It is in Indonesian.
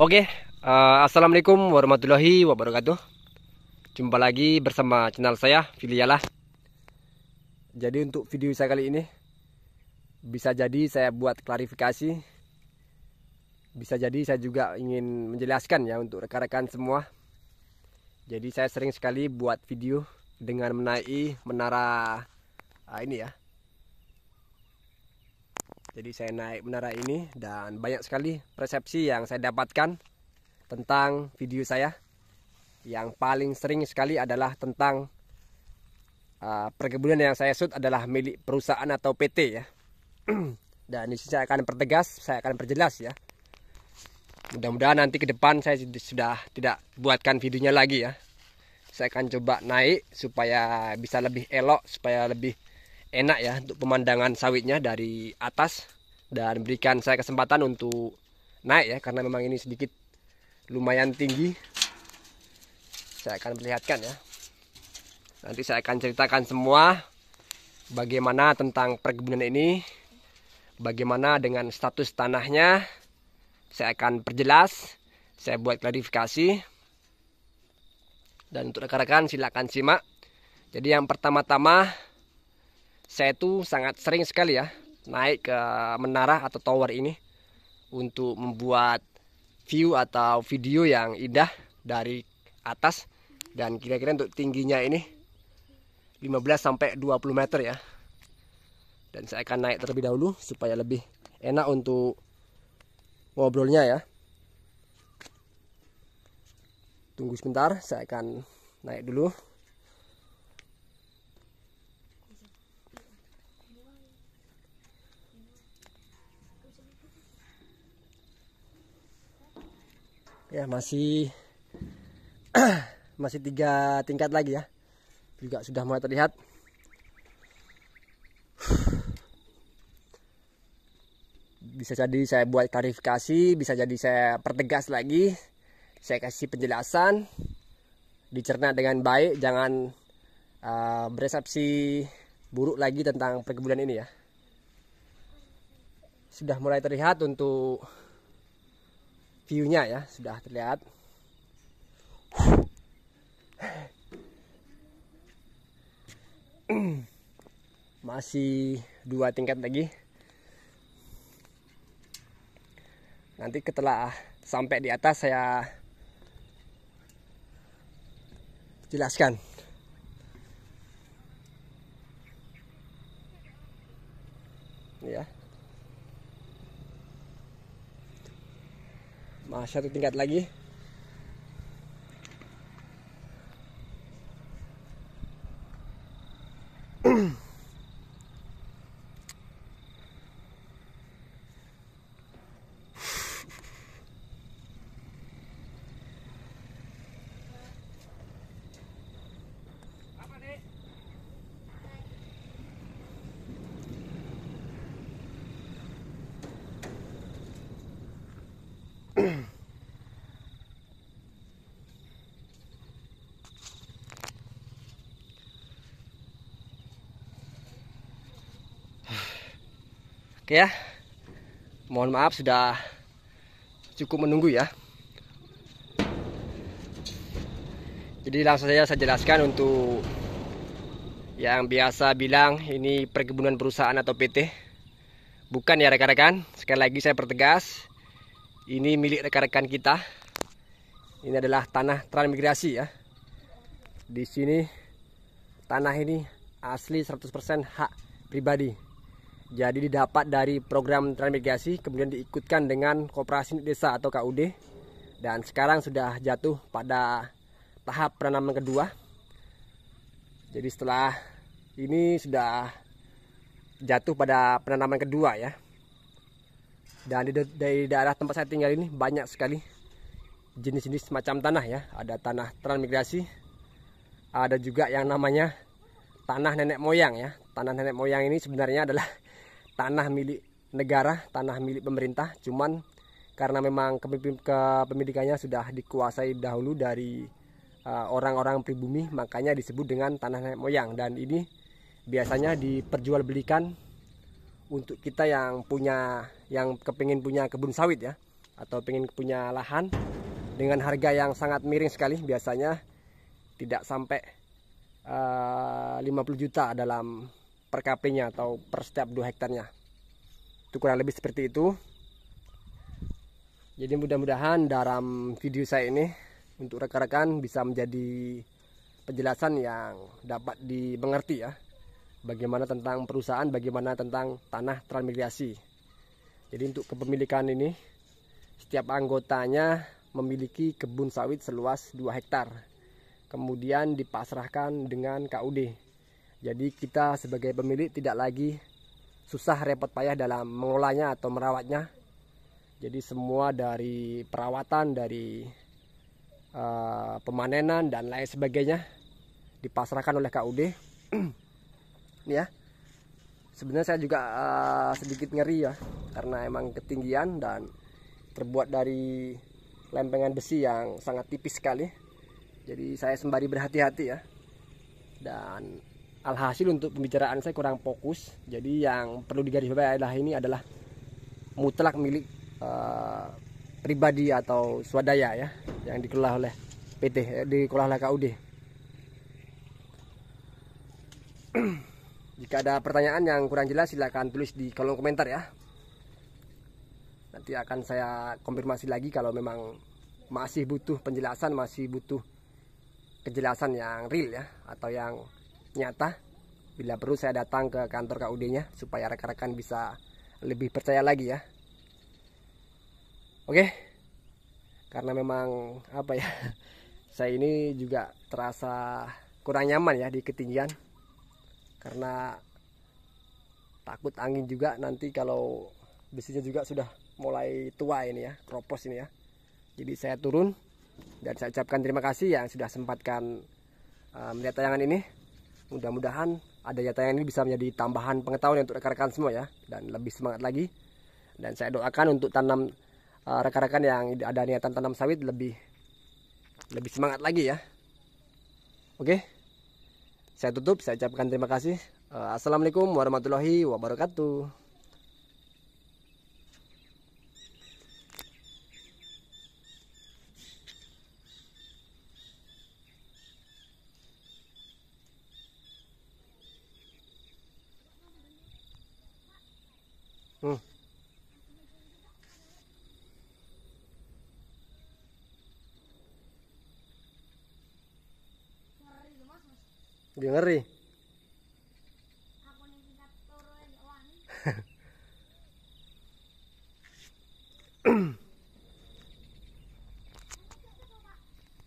Oke, Assalamualaikum warahmatullahi wabarakatuh. Jumpa lagi bersama channel saya, Filialah. Jadi untuk video saya kali ini, bisa jadi saya buat klarifikasi, bisa jadi saya juga ingin menjelaskan ya untuk rekan-rekan semua. Jadi saya sering sekali buat video dengan menaiki menara ini ya. Jadi saya naik menara ini dan banyak sekali persepsi yang saya dapatkan tentang video saya. Yang paling sering sekali adalah tentang perkebunan yang saya shoot adalah milik perusahaan atau PT ya. Dan di sini saya akan pertegas, saya akan perjelas ya. Mudah-mudahan nanti ke depan saya sudah tidak buatkan videonya lagi ya. Saya akan coba naik supaya bisa lebih elok, supaya lebih enak ya untuk pemandangan sawitnya dari atas, dan berikan saya kesempatan untuk naik ya, karena memang ini sedikit lumayan tinggi. Saya akan perlihatkan ya. Nanti saya akan ceritakan semua bagaimana tentang perkebunan ini, bagaimana dengan status tanahnya. Saya akan perjelas, saya buat klarifikasi. Dan untuk rekan-rekan silakan simak. Jadi yang pertama-tama, saya tuh sangat sering sekali ya naik ke menara atau tower ini untuk membuat view atau video yang indah dari atas. Dan kira-kira untuk tingginya ini 15 sampai 20 meter ya. Dan saya akan naik terlebih dahulu supaya lebih enak untuk ngobrolnya ya. Tunggu sebentar, saya akan naik dulu. Ya, masih 3 tingkat lagi ya. Juga sudah mulai terlihat. Bisa jadi saya buat klarifikasi, bisa jadi saya pertegas lagi. Saya kasih penjelasan, dicerna dengan baik, jangan beresepsi buruk lagi tentang perkebunan ini ya. Sudah mulai terlihat untuk view-nya ya, sudah terlihat. Masih 2 tingkat lagi. Nanti setelah sampai di atas saya jelaskan. Ya. Masih 1 tingkat lagi. Oke ya, mohon maaf sudah cukup menunggu ya. Jadi langsung saja saya jelaskan untuk yang biasa bilang ini perkebunan perusahaan atau PT. Bukan ya rekan-rekan, sekali lagi saya pertegas, ini milik rekan-rekan kita. Ini adalah tanah transmigrasi ya. Di sini tanah ini asli 100% hak pribadi. Jadi didapat dari program transmigrasi, kemudian diikutkan dengan koperasi desa atau KUD. Dan sekarang sudah jatuh pada tahap penanaman kedua. Jadi setelah ini sudah jatuh pada penanaman kedua ya. Dan dari daerah tempat saya tinggal ini banyak sekali jenis-jenis macam tanah ya. Ada tanah transmigrasi, ada juga yang namanya tanah nenek moyang ya. Tanah nenek moyang ini sebenarnya adalah tanah milik negara, tanah milik pemerintah. Cuman karena memang kepemilikannya sudah dikuasai dahulu dari orang-orang pribumi, makanya disebut dengan tanah nenek moyang. Dan ini biasanya diperjualbelikan untuk kita yang kepingin punya kebun sawit ya, atau pengen punya lahan dengan harga yang sangat miring sekali, biasanya tidak sampai 50 juta dalam per KP-nya atau per setiap 2 hektarnya. Itu kurang lebih seperti itu. Jadi mudah-mudahan dalam video saya ini untuk rekan-rekan bisa menjadi penjelasan yang dapat dimengerti ya. Bagaimana tentang perusahaan, bagaimana tentang tanah transmigrasi. Jadi untuk kepemilikan ini, setiap anggotanya memiliki kebun sawit seluas 2 hektar. Kemudian dipasrahkan dengan KUD. Jadi kita sebagai pemilik tidak lagi susah repot payah dalam mengolahnya atau merawatnya. Jadi semua dari perawatan, dari pemanenan dan lain sebagainya dipasrahkan oleh KUD. Ya, sebenarnya saya juga sedikit ngeri ya, karena emang ketinggian dan terbuat dari lempengan besi yang sangat tipis sekali. Jadi saya sembari berhati-hati ya. Dan alhasil untuk pembicaraan saya kurang fokus. Jadi yang perlu digarisbawahi adalah ini adalah mutlak milik pribadi atau swadaya ya, yang dikelola oleh PT, dikelola oleh KUD. Jika ada pertanyaan yang kurang jelas silahkan tulis di kolom komentar ya. Nanti akan saya konfirmasi lagi kalau memang masih butuh penjelasan, masih butuh kejelasan yang real ya, atau yang nyata. Bila perlu saya datang ke kantor KUD-nya supaya rekan-rekan bisa lebih percaya lagi ya. Oke, karena memang apa ya, saya ini juga terasa kurang nyaman ya di ketinggian, karena takut angin juga nanti kalau besinya juga sudah mulai tua ini ya, keropos ini ya. Jadi saya turun dan saya ucapkan terima kasih yang sudah sempatkan melihat tayangan ini. Mudah-mudahan adanya tayangan ini bisa menjadi tambahan pengetahuan untuk rekan-rekan semua ya, dan lebih semangat lagi. Dan saya doakan untuk tanam rekan-rekan yang ada niatan tanam sawit lebih semangat lagi ya. Oke, saya tutup, saya ucapkan terima kasih. Assalamualaikum warahmatullahi wabarakatuh. Dia ngeri.